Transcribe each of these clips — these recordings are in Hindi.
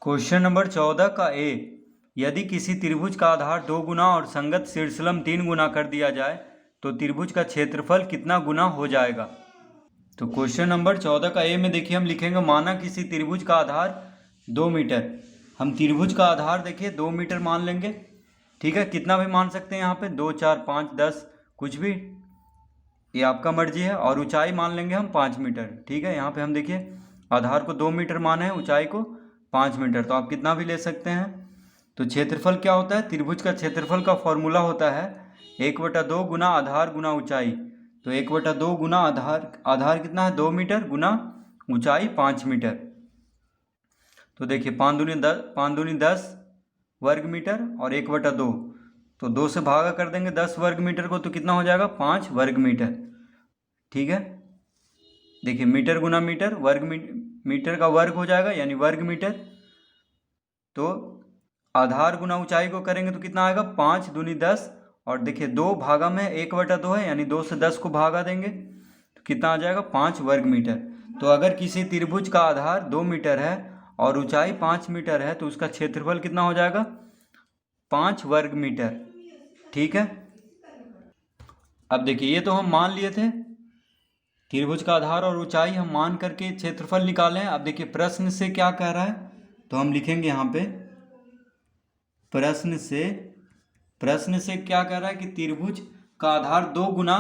क्वेश्चन नंबर 14 का ए, यदि किसी त्रिभुज का आधार 2 गुना और संगत शीर्षलम 3 गुना कर दिया जाए तो त्रिभुज का क्षेत्रफल कितना गुना हो जाएगा। तो क्वेश्चन नंबर 14 का ए में देखिए हम लिखेंगे माना किसी त्रिभुज का आधार 2 मीटर। हम त्रिभुज का आधार देखिए 2 मीटर मान लेंगे, ठीक है। कितना भी मान सकते हैं यहाँ पे 2, 4, 5, 10 कुछ भी, ये आपका मर्जी है। और ऊंचाई मान लेंगे हम 5 मीटर, ठीक है। यहाँ पे हम देखिए आधार को 2 मीटर माने हैं, ऊंचाई को 5 मीटर, तो आप कितना भी ले सकते हैं। तो क्षेत्रफल क्या होता है, त्रिभुज का क्षेत्रफल का फॉर्मूला होता है 1/2 गुना आधार गुना ऊंचाई। तो 1/2 गुना आधार कितना है 2 मीटर गुना ऊंचाई 5 मीटर। तो देखिए 5 दूनी 10 वर्ग मीटर और 1/2, तो 2 से भागा कर देंगे 10 वर्ग मीटर को, तो कितना हो जाएगा 5 वर्ग मीटर, ठीक है। देखिए मीटर गुना मीटर, मीटर का वर्ग हो जाएगा यानी वर्ग मीटर। तो आधार गुना ऊंचाई को करेंगे तो कितना आएगा 5 दूनी 10, और देखिए 2 भागा में 1/2 है यानी 2 से 10 को भागा देंगे तो कितना आ जाएगा 5 वर्ग मीटर। तो अगर किसी त्रिभुज का आधार 2 मीटर है और ऊंचाई 5 मीटर है तो उसका क्षेत्रफल कितना हो जाएगा 5 वर्ग मीटर, ठीक है। अब देखिए ये तो हम मान लिए थे, त्रिभुज का आधार और ऊंचाई हम मान करके क्षेत्रफल निकाले हैं। अब देखिए प्रश्न से क्या कह रहा है, तो हम लिखेंगे यहाँ पे प्रश्न से क्या कह रहा है कि त्रिभुज का आधार 2 गुना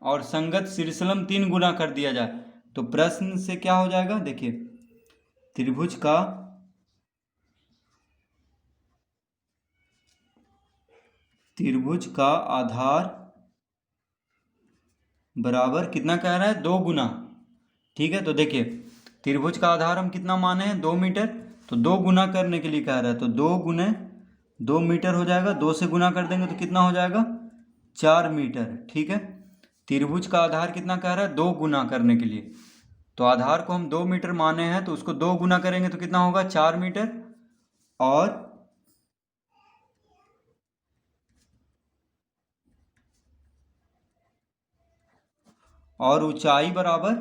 और संगत शीर्षलम 3 गुना कर दिया जाए। तो प्रश्न से क्या हो जाएगा, देखिए त्रिभुज का आधार बराबर कितना कह रहा है 2 गुना, ठीक है। तो देखिए त्रिभुज का आधार हम कितना माने हैं 2 मीटर, तो 2 गुना करने के लिए कह रहा है, तो 2 गुने 2 मीटर हो जाएगा, 2 से गुना कर देंगे तो कितना हो जाएगा 4 मीटर, ठीक है। त्रिभुज का आधार कितना कह रहा है 2 गुना करने के लिए, तो आधार को हम 2 मीटर माने हैं तो उसको 2 गुना करेंगे तो कितना होगा 4 मीटर। और ऊंचाई बराबर,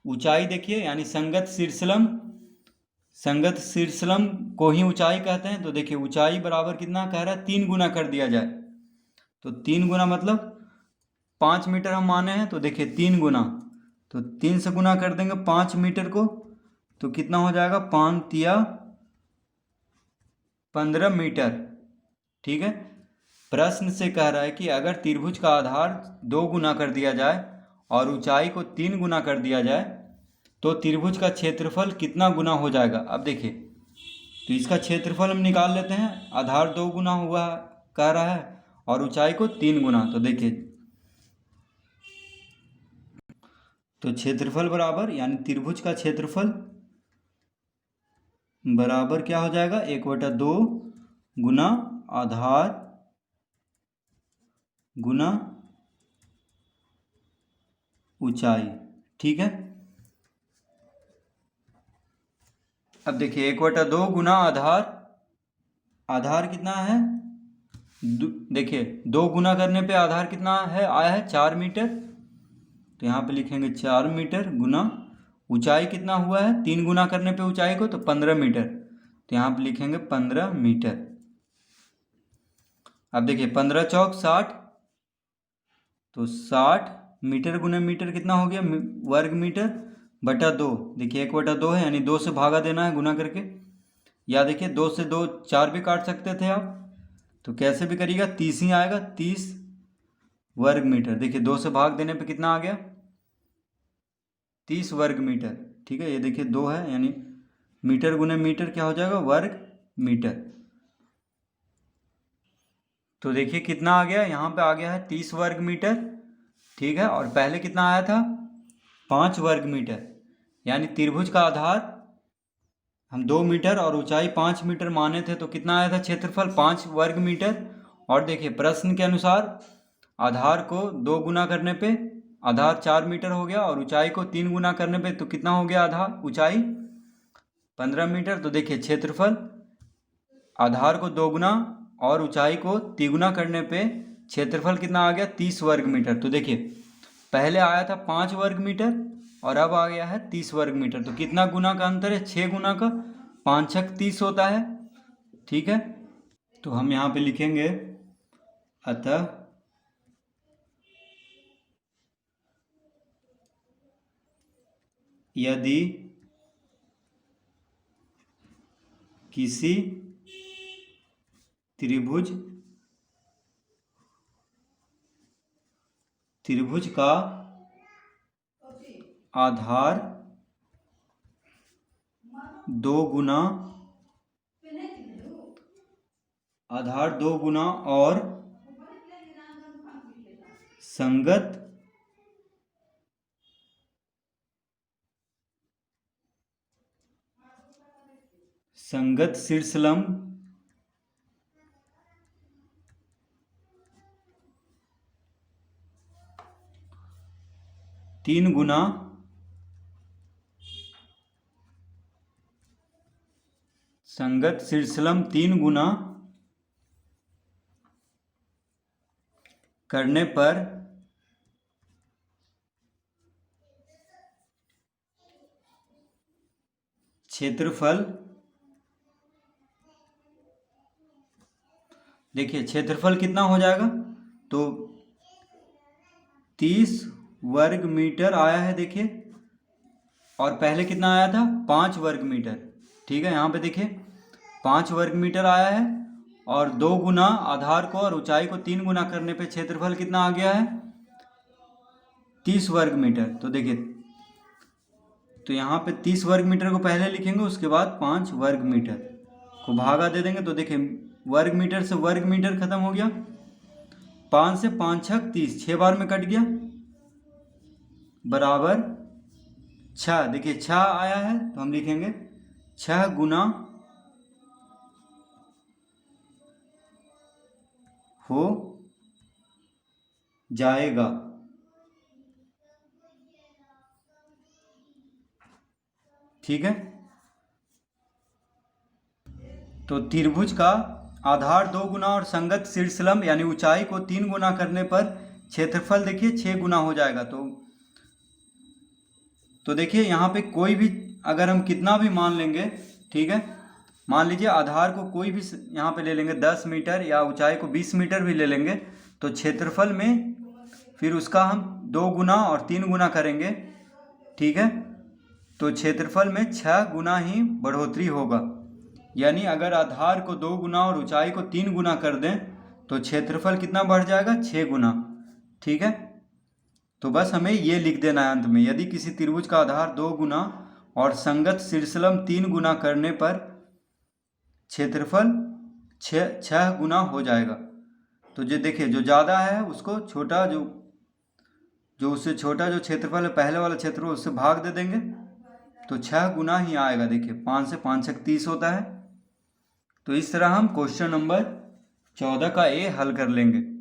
ऊंचाई देखिए यानी संगत शीर्षलम को ही ऊंचाई कहते हैं। तो देखिए ऊंचाई बराबर कितना कह रहा है 3 गुना कर दिया जाए, तो 3 गुना मतलब 5 मीटर हम माने हैं, तो देखिए 3 गुना, तो 3 से गुना कर देंगे 5 मीटर को, तो कितना हो जाएगा 5 तिया 15 मीटर, ठीक है। प्रश्न से कह रहा है कि अगर त्रिभुज का आधार 2 गुना कर दिया जाए और ऊंचाई को 3 गुना कर दिया जाए तो त्रिभुज का क्षेत्रफल कितना गुना हो जाएगा। अब देखिए तो इसका क्षेत्रफल हम निकाल लेते हैं, आधार 2 गुना हुआ कह रहा है और ऊंचाई को 3 गुना, तो देखिए तो क्षेत्रफल बराबर यानी त्रिभुज का क्षेत्रफल बराबर क्या हो जाएगा 1/2 गुना आधार गुना ऊंचाई, ठीक है। अब देखिए 1/2 गुना आधार कितना है, देखिए 2 गुना करने पे आधार कितना है आया है 4 मीटर, तो यहाँ पे लिखेंगे 4 मीटर गुना ऊंचाई कितना हुआ है 3 गुना करने पे ऊंचाई को तो 15 मीटर, तो यहाँ पे लिखेंगे 15 मीटर। अब देखिए 15 चौक 60, तो 60 मीटर गुना मीटर कितना हो गया वर्ग मीटर बटा 2, देखिए 1/2 है यानी 2 से भागा देना है गुना करके, या देखिए 2 से 2 4 भी काट सकते थे आप, तो कैसे भी करिएगा 30 ही आएगा, 30 वर्ग मीटर। देखिए 2 से भाग देने पे कितना आ गया 30 वर्ग मीटर, ठीक है। ये देखिए 2 है यानी मीटर गुने मीटर क्या हो जाएगा वर्ग मीटर। तो देखिए कितना आ गया, यहाँ पे आ गया है 30 वर्ग मीटर, ठीक है। और पहले कितना आया था 5 वर्ग मीटर, यानी त्रिभुज का आधार हम 2 मीटर और ऊंचाई 5 मीटर माने थे, तो कितना आया था क्षेत्रफल 5 वर्ग मीटर। और देखिए प्रश्न के अनुसार आधार को 2 गुना करने पे आधार 4 मीटर हो गया और ऊंचाई को 3 गुना करने पे तो कितना हो गया आधार ऊंचाई 15 मीटर। तो देखिए क्षेत्रफल आधार को 2 गुना और ऊंचाई को 3 गुना करने पे क्षेत्रफल कितना आ गया 30 वर्ग मीटर। तो देखिए पहले आया था 5 वर्ग मीटर और अब आ गया है 30 वर्ग मीटर, तो कितना गुना का अंतर है 6 गुना का 5 छक 30 होता है। ठीक है, तो हम यहाँ पे लिखेंगे अतः यदि किसी त्रिभुज का आधार 2 गुना और संगत शीर्षलम 3 गुना संगत शीर्षलम 3 गुना करने पर क्षेत्रफल, देखिए क्षेत्रफल कितना हो जाएगा, तो 30 वर्ग मीटर आया है। देखिए, और पहले कितना आया था, 5 वर्ग मीटर। ठीक है, यहाँ पे देखिए 5 वर्ग मीटर आया है, और 2 गुना आधार को और ऊंचाई को 3 गुना करने पे क्षेत्रफल कितना आ गया है, 30 वर्ग मीटर। तो देखिए, तो यहाँ पे 30 वर्ग मीटर को पहले लिखेंगे, उसके बाद 5 वर्ग मीटर को भागा दे देंगे। तो देखिए वर्ग मीटर से वर्ग मीटर खत्म हो गया, 5 से 5 छक 30, 6 बार में कट गया, बराबर 6। देखिए 6 आया है, तो हम लिखेंगे 6 गुना हो जाएगा। ठीक है, तो त्रिभुज का आधार 2 गुना और संगत शीर्षलम यानी ऊंचाई को 3 गुना करने पर क्षेत्रफल देखिए 6 गुना हो जाएगा। तो देखिए यहाँ पे कोई भी अगर हम कितना भी मान लेंगे, ठीक है, मान लीजिए आधार को कोई भी यहाँ पे ले लेंगे 10 मीटर, या ऊंचाई को 20 मीटर भी ले लेंगे, तो क्षेत्रफल में फिर उसका हम 2 गुना और 3 गुना करेंगे। ठीक है, तो क्षेत्रफल में 6 गुना ही बढ़ोतरी होगा। यानी अगर आधार को 2 गुना और ऊंचाई को 3 गुना कर दें तो क्षेत्रफल कितना बढ़ जाएगा, 6 गुना। ठीक है, तो बस हमें ये लिख देना है अंत में, यदि किसी त्रिभुज का आधार 2 गुना और संगत शीर्षलम 3 गुना करने पर क्षेत्रफल 6 गुना हो जाएगा। तो जो देखिए जो ज़्यादा है उसको छोटा, जो उससे छोटा जो क्षेत्रफल है पहले वाला क्षेत्रफल उससे भाग दे देंगे, तो 6 गुना ही आएगा। देखिए 5 से 5 छक 30 होता है। तो इस तरह हम क्वेश्चन नंबर 14 का ए हल कर लेंगे।